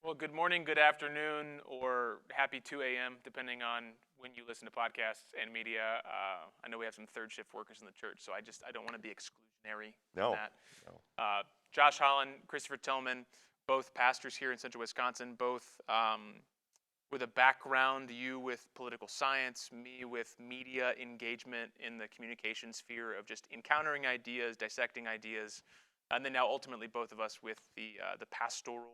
Well, good morning, good afternoon, or happy 2 a.m., depending on when you listen to podcasts and media. I know we have some third shift workers in the church, so I don't want to be exclusionary in No, that. no. Josh Holland, Christopher Tillman, both pastors here in Central Wisconsin, both with a background, you with political science, me with media engagement in the communication sphere of just encountering ideas, dissecting ideas, and then now ultimately both of us with the pastoral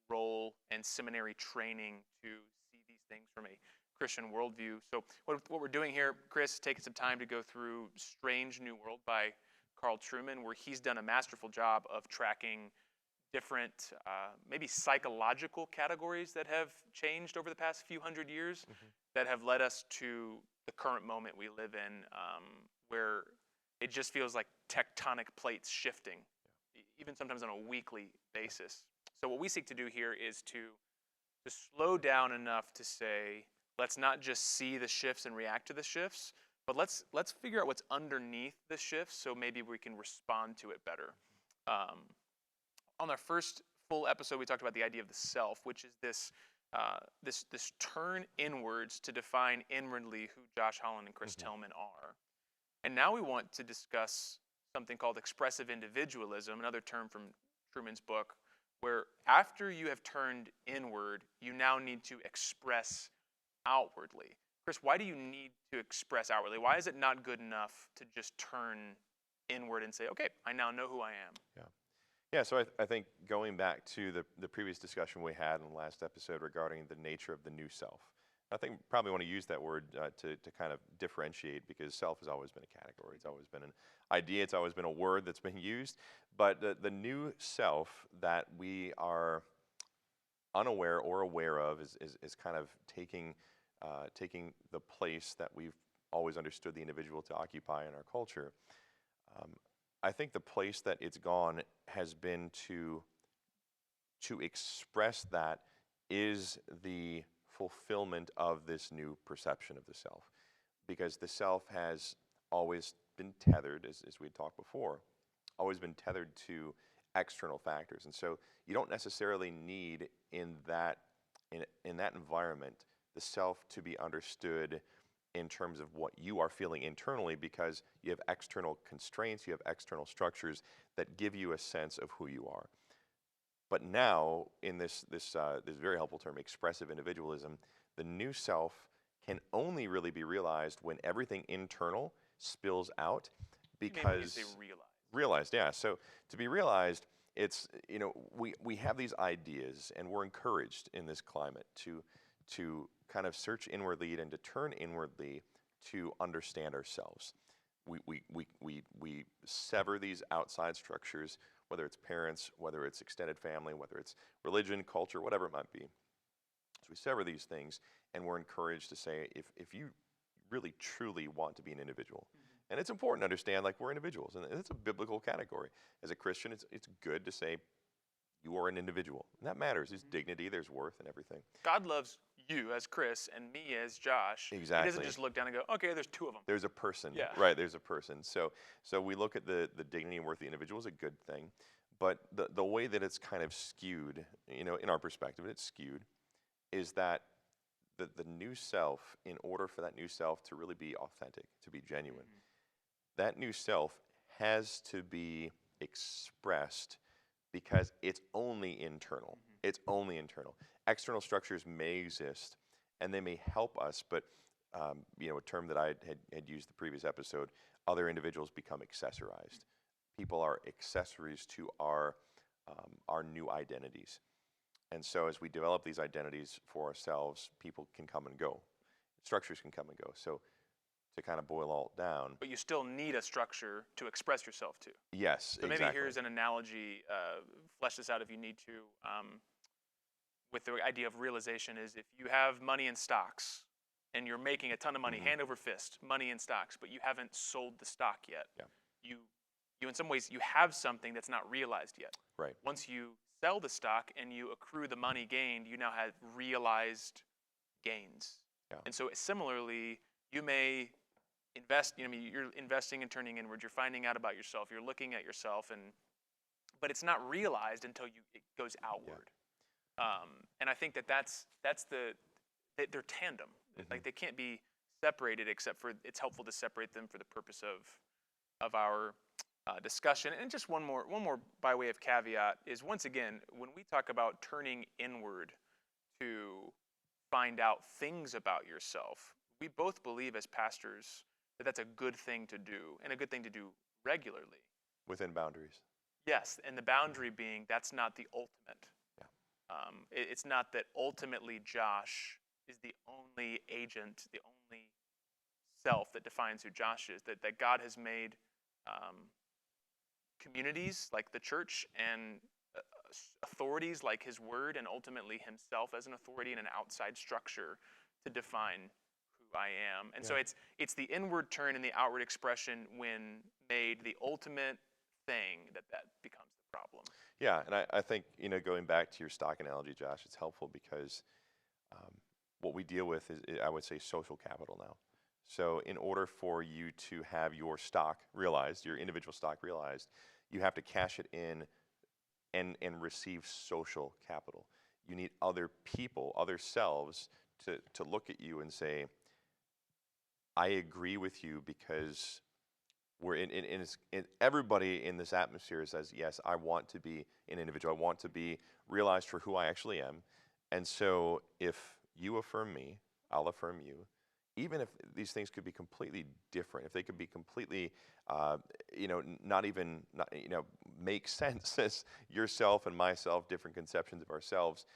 role and seminary training to see these things from a Christian worldview. So what we're doing here, Chris, is taking some time to go through Strange New World by Carl Trueman, where he's done a masterful job of tracking different maybe psychological categories that have changed over the past few hundred years that have led us to the current moment we live in, where it just feels like tectonic plates shifting, even sometimes on a weekly basis. So what we seek to do here is to slow down enough to say, let's not just see the shifts and react to the shifts, but let's figure out what's underneath the shifts so maybe we can respond to it better. On our first full episode, we talked about the idea of the self, which is this turn inwards to define inwardly who Josh Holland and Chris Tillman are. And now we want to discuss something called expressive individualism, another term from Trueman's book, where after you have turned inward, you now need to express outwardly. Chris, why do you need to express outwardly? Why is it not good enough to just turn inward and say, okay, I now know who I am? Yeah, so I think going back to the previous discussion we had in the last episode regarding the nature of the new self, I think probably want to use that word to kind of differentiate, because self has always been a category. It's always been an idea. It's always been a word that's been used. But the new self that we are unaware or aware of is kind of taking the place that we've always understood the individual to occupy in our culture. I think the place that it's gone has been to express that is the fulfillment of this new perception of the self, because the self has always been tethered, as we talked before, always been tethered to external factors. And so you don't necessarily need in that environment the self to be understood in terms of what you are feeling internally, because you have external constraints, you have external structures that give you a sense of who you are. But now, in this very helpful term, expressive individualism, the new self can only really be realized when everything internal spills out. Because you say realized, yeah. So to be realized, it's, we have these ideas, and we're encouraged in this climate to kind of search inwardly and to turn inwardly to understand ourselves. We sever these outside structures, whether it's parents, whether it's extended family, whether it's religion, culture, whatever it might be. So we sever these things, and we're encouraged to say, if you really truly want to be an individual, and it's important to understand, like, we're individuals, and it's a biblical category. As a Christian, it's good to say you are an individual. And that matters. There's dignity, there's worth, and everything. God loves you as Chris and me as Josh. Exactly. He doesn't just look down and go, okay, there's two of them. There's a person. Yeah. Right, there's a person. So we look at the dignity and worth of the individual as a good thing. But the way that it's kind of skewed, in our perspective, it's skewed, is that the new self, in order for that new self to really be authentic, to be genuine, that new self has to be expressed, because it's only internal. It's only internal. External structures may exist, and they may help us, but a term that I had used the previous episode, other individuals become accessorized. People are accessories to our new identities. And so as we develop these identities for ourselves, people can come and go. Structures can come and go. So to kind of boil all down. But you still need a structure to express yourself to. Yes, so exactly. Maybe here's an analogy, flesh this out if you need to, with the idea of realization is, if you have money in stocks and you're making a ton of money, hand over fist, money in stocks, but you haven't sold the stock yet. Yeah. You in some ways, you have something that's not realized yet. Right. Once you sell the stock and you accrue the money gained, you now have realized gains. Yeah. And so similarly, you may invest, you're investing and turning inward, you're finding out about yourself, you're looking at yourself, but it's not realized until it goes outward. And I think that's they're tandem. Mm-hmm. Like they can't be separated, except for it's helpful to separate them for the purpose of our discussion. And just one more by way of caveat is, once again, when we talk about turning inward to find out things about yourself, we both believe as pastors that that's a good thing to do, and a good thing to do regularly. Within boundaries. Yes, and the boundary being that's not the ultimate. Yeah. It's not that ultimately Josh is the only agent, the only self that defines who Josh is. That God has made communities like the church and authorities like His Word, and ultimately Himself as an authority and an outside structure to define who I am. And so it's the inward turn and the outward expression when made the ultimate thing that becomes the problem. Yeah, and I think, going back to your stock analogy, Josh, it's helpful because what we deal with is, I would say, social capital now. So in order for you to have your stock realized, your individual stock realized, you have to cash it in and receive social capital. You need other people, other selves, to look at you and say, I agree with you because we're everybody in this atmosphere says, yes, I want to be an individual. I want to be realized for who I actually am. And so if you affirm me, I'll affirm you. Even if these things could be completely different, if they could be completely, make sense as yourself and myself, different conceptions of ourselves,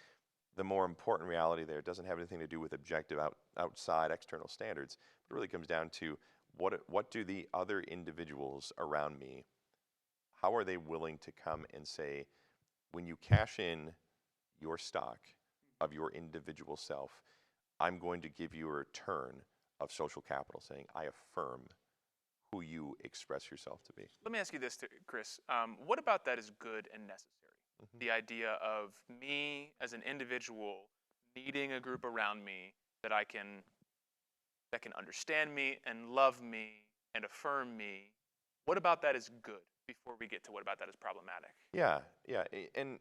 the more important reality there doesn't have anything to do with objective outside external standards. It really comes down to what do the other individuals around me, how are they willing to come and say, when you cash in your stock of your individual self, I'm going to give you a return of social capital, saying, I affirm who you express yourself to be. Let me ask you this, Chris. What about that is good and necessary? Mm-hmm. The idea of me as an individual needing a group around me that can understand me and love me and affirm me. What about that is good before we get to what about that is problematic? Yeah. And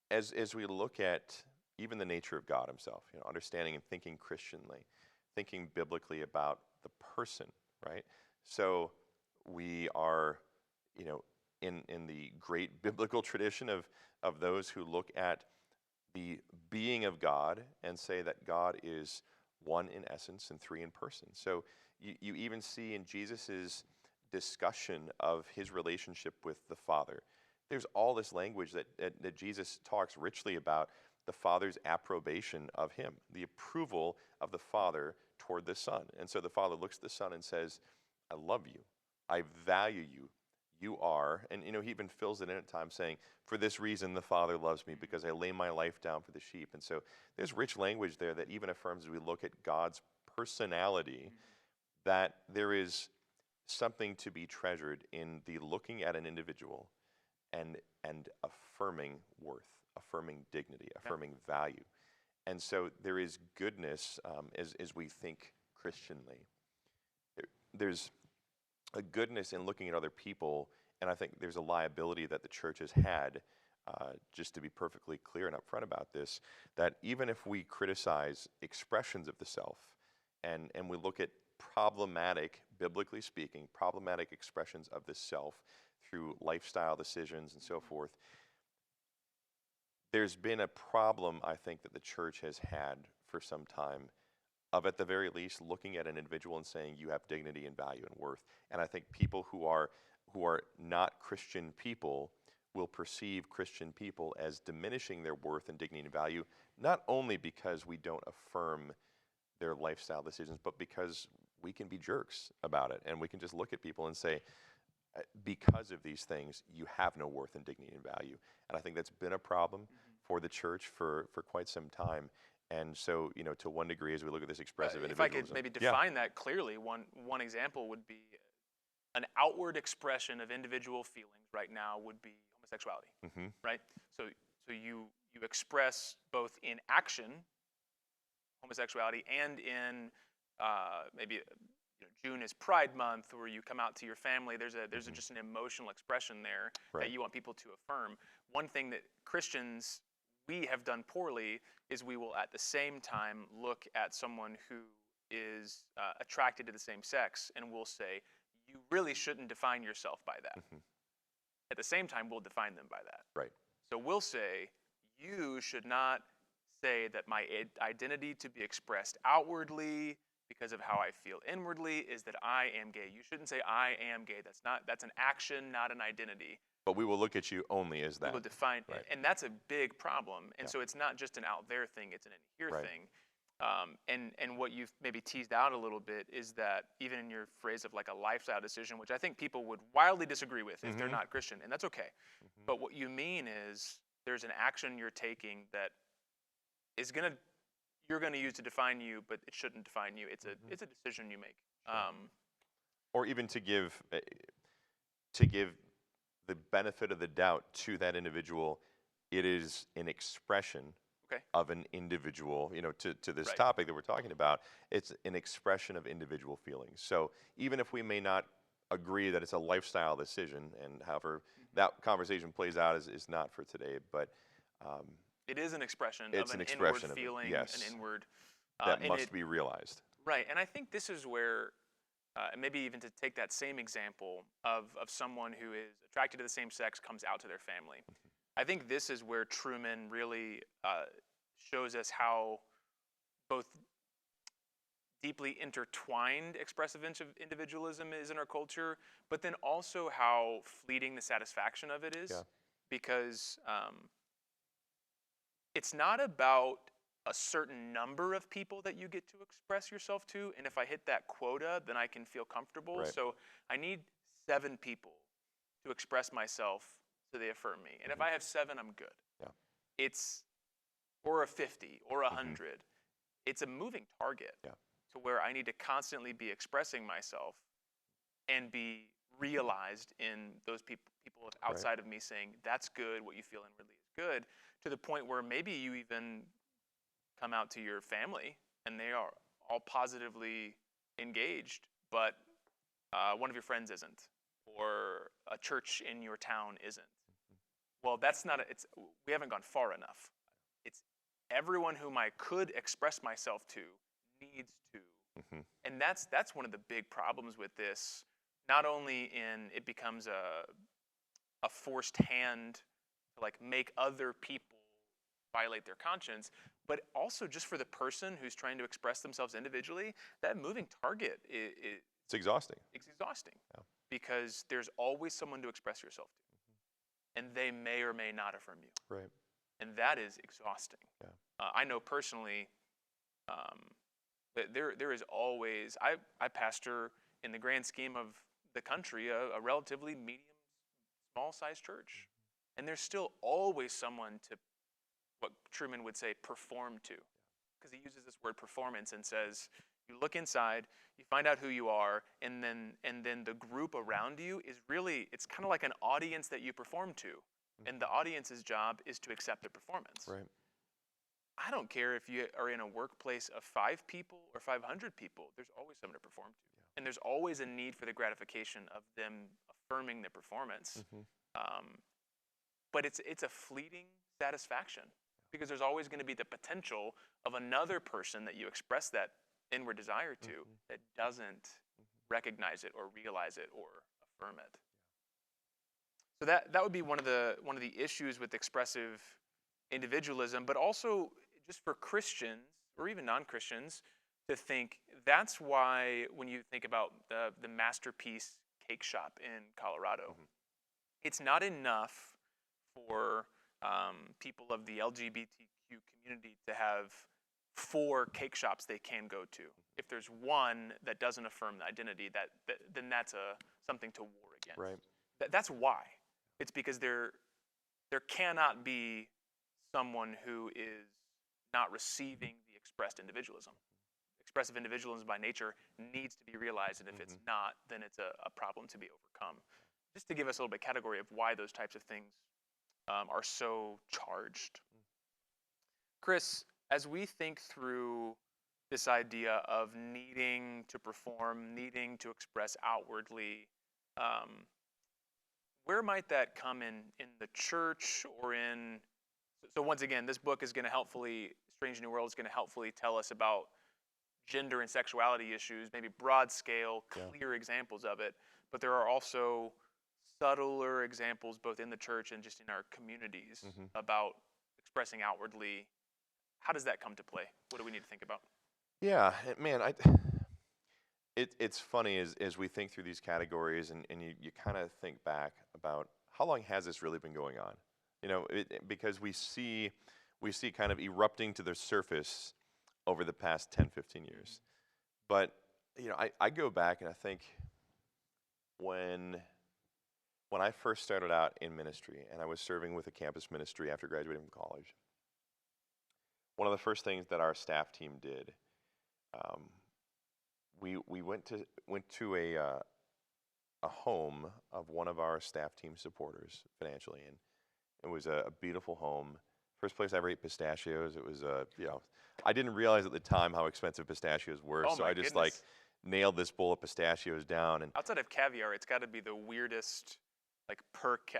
as we look at even the nature of God Himself, understanding and thinking Christianly, thinking biblically about the person, right? So we are, in the great biblical tradition of those who look at the being of God and say that God is one in essence and three in person. So you even see in Jesus's discussion of His relationship with the Father, there's all this language that Jesus talks richly about the Father's approbation of Him, the approval of the Father toward the Son. And so the Father looks at the Son and says, I love you. I value you. You are, and He even fills it in at times saying, for this reason the Father loves me, because I lay my life down for the sheep. And so there's rich language there that even affirms, as we look at God's personality, that there is something to be treasured in the looking at an individual and affirming worth, affirming dignity, affirming value. And so there is goodness as we think Christianly. There's a goodness in looking at other people, and I think there's a liability that the church has had, just to be perfectly clear and upfront about this, that even if we criticize expressions of the self and we look at problematic, biblically speaking, problematic expressions of the self through lifestyle decisions and so forth, there's been a problem, I think, that the church has had for some time of, at the very least, looking at an individual and saying you have dignity and value and worth. And I think people who are not Christian people will perceive Christian people as diminishing their worth and dignity and value, not only because we don't affirm their lifestyle decisions, but because we can be jerks about it. And we can just look at people and say, because of these things, you have no worth and dignity and value. And I think that's been a problem for the church for quite some time. And so, to one degree, as we look at this expressive individualism. If I could maybe define that clearly, one example would be an outward expression of individual feelings right now would be homosexuality, right? So you express both in action homosexuality and in maybe June is Pride Month, where you come out to your family. There's just an emotional expression there that you want people to affirm. One thing that Christians we have done poorly is we will at the same time look at someone who is attracted to the same sex and we'll say, you really shouldn't define yourself by that. At the same time, we'll define them by that. Right. So we'll say, you should not say that my identity to be expressed outwardly because of how I feel inwardly is that I am gay. You shouldn't say I am gay. That's an action, not an identity. But we will look at you only as that. We will define, Right. and that's a big problem. And Yeah. so it's not just an out there thing, it's an in here Right. thing. And what you've maybe teased out a little bit is that even in your phrase of like a lifestyle decision, which I think people would wildly disagree with if they're not Christian, and that's okay. But what you mean is there's an action you're taking that is you're gonna use to define you, but it shouldn't define you. It's a decision you make. Or even to give the benefit of the doubt to that individual, it is an expression of an individual, to this topic that we're talking about. It's an expression of individual feelings. So even if we may not agree that it's a lifestyle decision, and however that conversation plays out is not for today, but it is an expression it's of an expression inward of it, feeling, yes, an inward. that must be realized. Right, and I think this is where, maybe even to take that same example of someone who is attracted to the same sex, comes out to their family. I think this is where Truman really shows us how both deeply intertwined expressive individualism is in our culture, but then also how fleeting the satisfaction of it is. Yeah. Because it's not about a certain number of people that you get to express yourself to, and if I hit that quota, then I can feel comfortable. Right. So I need 7 people to express myself so they affirm me. And if I have 7, I'm good. Yeah. It's, or a 50, or 100. It's a moving target to where I need to constantly be expressing myself and be realized in those people outside of me saying, that's good, what you feel inwardly is good, to the point where maybe you even come out to your family and they are all positively engaged, but one of your friends isn't, or a church in your town isn't. Well, that's not, we haven't gone far enough. It's everyone whom I could express myself to needs to. And that's one of the big problems with this, not only in it becomes a forced hand to like make other people violate their conscience, but also just for the person who's trying to express themselves individually, that moving target it's exhausting. It's exhausting. Yeah. Because there's always someone to express yourself to. And they may or may not affirm you. Right. And that is exhausting. Yeah. I know personally that there is always, I pastor in the grand scheme of the country, a relatively medium, small-sized church. And there's still always someone to, what Truman would say, perform to. Because he uses this word performance and says, you look inside, you find out who you are, and then the group around you is really, it's kind of like an audience that you perform to. And the audience's job is to accept the performance. Right. I don't care if you are in a workplace of 5 people or 500 people, there's always someone to perform to. And there's always a need for the gratification of them affirming their performance. But it's a fleeting satisfaction, because there's always going to be the potential of another person that you express that inward desire to that doesn't recognize it or realize it or affirm it. So that would be one of the issues with expressive individualism, but also just for Christians or even non-Christians to think that's why when you think about the Masterpiece Cake Shop in Colorado, it's not enough for people of the LGBTQ community to have 4 cake shops they can go to. If there's one that doesn't affirm the identity, then that's something to war against. Right. That's why. It's because there cannot be someone who is not receiving the expressed individualism. Expressive individualism by nature needs to be realized, and if it's not, then it's a problem to be overcome. Just to give us a little bit category of why those types of things are so charged. Chris, as we think through this idea of needing to perform, needing to express outwardly, where might that come in the church or in So once again, this book is going to helpfully, Strange New World is going to helpfully tell us about gender and sexuality issues, maybe broad scale, clear examples of it. But there are also subtler examples both in the church and just in our communities about expressing outwardly. How does that come to play? What do we need to think about? Yeah, man, it's funny as we think through these categories and you kind of think back about how long has this really been going on? You know, because we see kind of erupting to the surface over the past 10, 15 years. But, you know, I go back and I think when I first started out in ministry and I was serving with a campus ministry after graduating from college, one of the first things that our staff team did, we went to a home of one of our staff team supporters financially, and it was a beautiful home. First place I ever ate pistachios. It was you know, I didn't realize at the time how expensive pistachios were, Oh so my I just goodness. nailed this bowl of pistachios down. And Outside of caviar, it's got to be the weirdest, like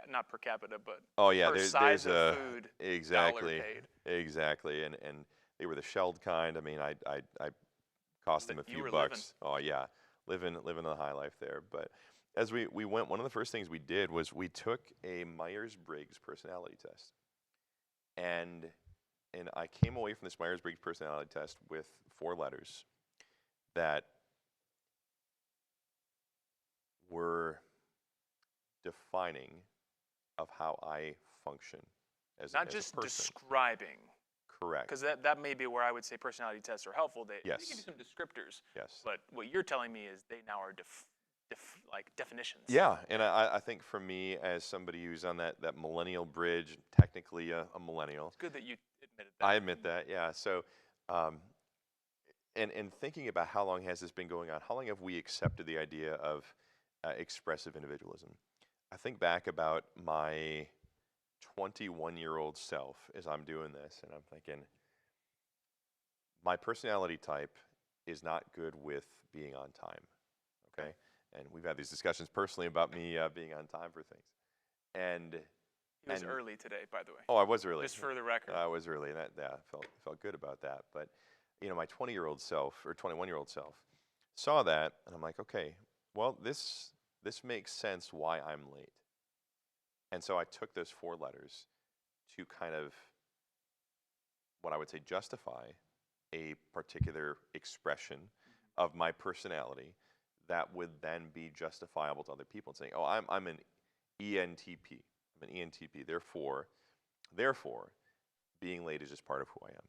not per capita, but oh yeah, per there's size of a food, exactly, dollar paid. exactly, and they were the shelled kind. I mean, I cost them a You few were living. bucks. Oh yeah, living the high life there. But as we went, one of the first things we did was we took a Myers-Briggs personality test, and I came away from this Myers-Briggs personality test with 4 letters that were defining of how I function Not as a just person. describing, Correct. because that may be where I would say personality tests are helpful. They give you Yes. some descriptors, Yes. but what you're telling me is they now are like definitions. Yeah, and I think for me as somebody who's on that millennial bridge, technically a millennial. It's good that you admitted that. I admit that, yeah. So, um, and thinking about how long has this been going on? How long have we accepted the idea of expressive individualism? I think back about my 21-year-old self as I'm doing this, and I'm thinking, my personality type is not good with being on time, okay? And we've had these discussions personally about me being on time for things. And He was early today, by the way. oh, I was early. Just for the record. I was early, and that felt good about that. But you know, my 20-year-old self or 21-year-old self saw that, and I'm like, okay, well, this makes sense why I'm late. And so I took those 4 letters to kind of what I would say justify a particular expression of my personality that would then be justifiable to other people and saying, oh, I'm an ENTP. I'm an ENTP. Therefore, being late is just part of who I am.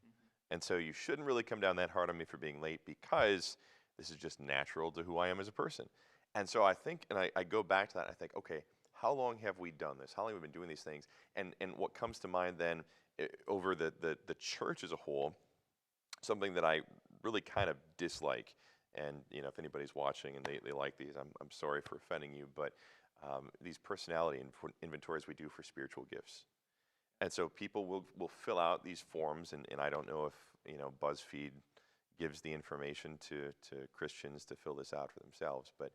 And so you shouldn't really come down that hard on me for being late because this is just natural to who I am as a person. And so I think, and I go back to that, and I think, okay, how long have we done this? How long have we been doing these things? And what comes to mind then over the church as a whole, something that I really kind of dislike, and you know, if anybody's watching and they like these, I'm sorry for offending you, but these personality inventories we do for spiritual gifts. And so people will fill out these forms, and I don't know if, you know, BuzzFeed gives the information to Christians to fill this out for themselves, but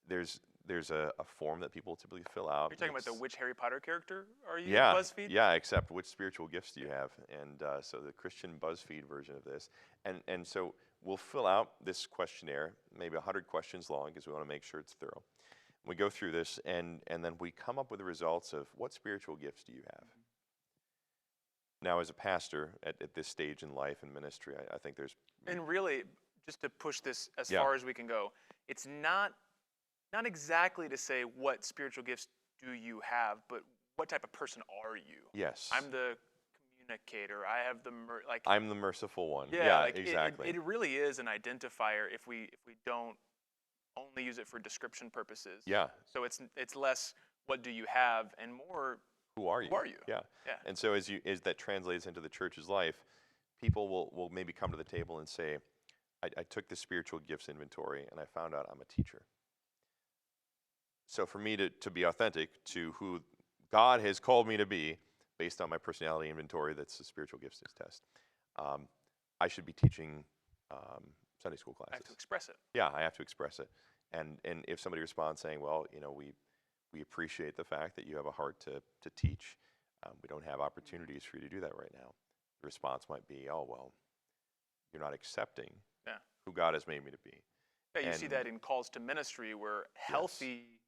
there's a form that people typically fill out. You're talking about the which Harry Potter character are you? Yeah, BuzzFeed? yeah, except which spiritual gifts do you have? And so the Christian BuzzFeed version of this. And so we'll fill out this questionnaire, maybe 100 questions long, because we want to make sure it's thorough. We go through this, and then we come up with the results of what spiritual gifts do you have? Now, as a pastor at this stage in life and ministry, I think there's... And really, just to push this as far as we can go, it's not exactly to say what spiritual gifts do you have, but what type of person are you? Yes. I'm the communicator. I have the I'm the merciful one. Yeah, Yeah, like exactly. It really is an identifier if we don't only use it for description purposes. Yeah. So it's less what do you have and more who are you? Who are you? Yeah. Yeah. And so as that translates into the church's life, people will maybe come to the table and say, I took the spiritual gifts inventory and I found out I'm a teacher. So for me to be authentic to who God has called me to be, based on my personality inventory, that's the spiritual gifts test, I should be teaching Sunday school classes. I have to express it. Yeah, I have to express it. And if somebody responds saying, well, you know, we appreciate the fact that you have a heart to teach, We don't have opportunities for you to do that right now. The response might be, oh, well, you're not accepting Yeah. who God has made me to be. Yeah, you see And that in calls to ministry where healthy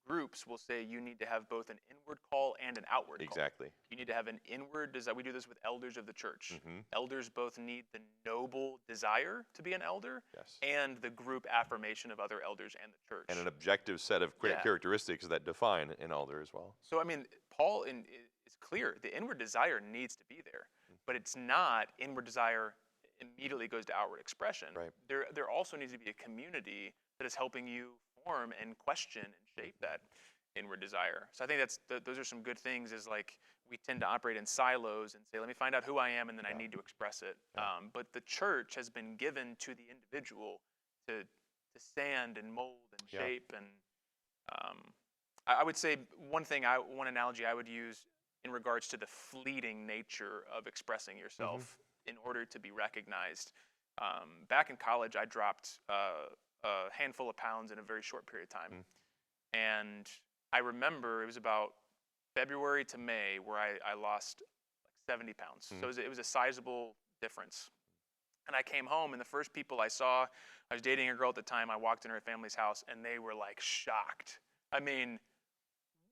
groups will say you need to have both an inward call and an outward call. exactly. You need to have an inward desire. We do this with elders of the church. Mm-hmm. Elders both need the noble desire to be an elder Yes. and the group affirmation of other elders and the church. And an objective set of Yeah. characteristics that define an elder as well. So, I mean, Paul is clear. The inward desire needs to be there, but it's not inward desire immediately goes to outward expression. Right. There also needs to be a community that is helping you form and question and shape that inward desire. So I think those are some good things. Is like we tend to operate in silos and say, let me find out who I am, and then I need to express it. Yeah. But the church has been given to the individual to sand and mold and shape. And I would say one analogy I would use in regards to the fleeting nature of expressing yourself in order to be recognized. Back in college, I dropped a handful of pounds in a very short period of time. And I remember it was about February to May where I lost like 70 pounds. So it was a sizable difference. And I came home, and the first people I saw, I was dating a girl at the time, I walked in her family's house, and they were like shocked. I mean,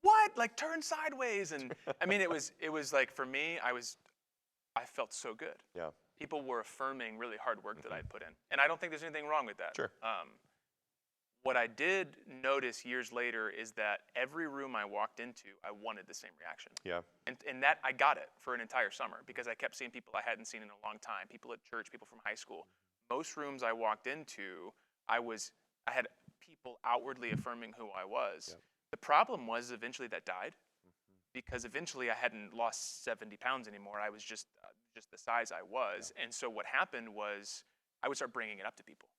what? Like turn sideways. And I mean, it was like for me, I felt so good. Yeah. People were affirming really hard work that I put in. And I don't think there's anything wrong with that. Sure. What I did notice years later is that every room I walked into, I wanted the same reaction. Yeah. And that I got it for an entire summer because I kept seeing people I hadn't seen in a long time, people at church, people from high school. Most rooms I walked into, I had people outwardly affirming who I was. Yeah. The problem was eventually that died because eventually I hadn't lost 70 pounds anymore. I was just the size I was. Yeah. And so what happened was I would start bringing it up to people.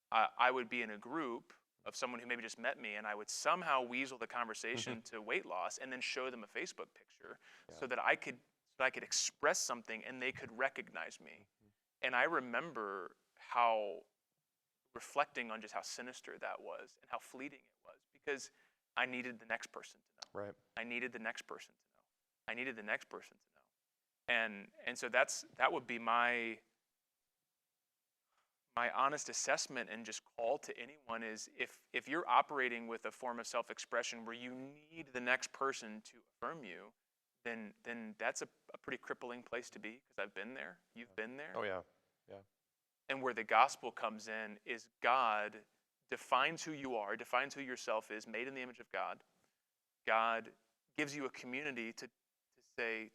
I would be in a group of someone who maybe just met me, and I would somehow weasel the conversation to weight loss and then show them a Facebook picture so that I could express something and they could recognize me. And I remember how reflecting on just how sinister that was and how fleeting it was because I needed the next person to know. Right. I needed the next person to know. I needed the next person to know. And so that would be my honest assessment and just call to anyone is if you're operating with a form of self-expression where you need the next person to affirm you, then that's a pretty crippling place to be because I've been there. You've been there. Oh, yeah. Yeah. And where the gospel comes in is God defines who you are, defines who yourself is, made in the image of God. God gives you a community to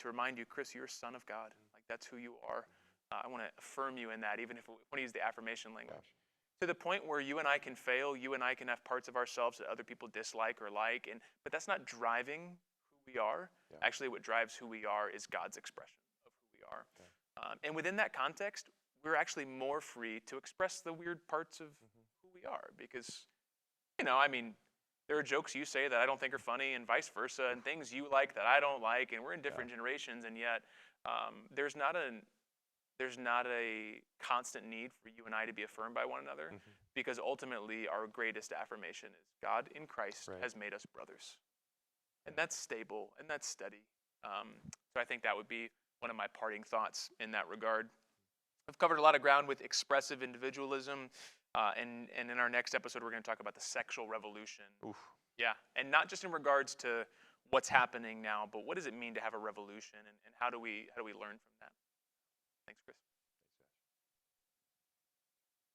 remind you, Chris, you're a son of God. Like that's who you are. I want to affirm you in that, even if we want to use the affirmation language. To the point where you and I can fail, you and I can have parts of ourselves that other people dislike or like, but that's not driving who we are. Yeah. Actually, what drives who we are is God's expression of who we are. Yeah. And within that context, we're actually more free to express the weird parts of who we are because, I mean, there are jokes you say that I don't think are funny and vice versa, and things you like that I don't like, and we're in different generations, and yet there's not a constant need for you and I to be affirmed by one another because ultimately our greatest affirmation is God in Christ has made us brothers. And that's stable and that's steady. So I think that would be one of my parting thoughts in that regard. I've covered a lot of ground with expressive individualism, and in our next episode we're going to talk about the sexual revolution. Oof. Yeah, and not just in regards to what's happening now, but what does it mean to have a revolution, and how do we learn from that? Thanks, Chris.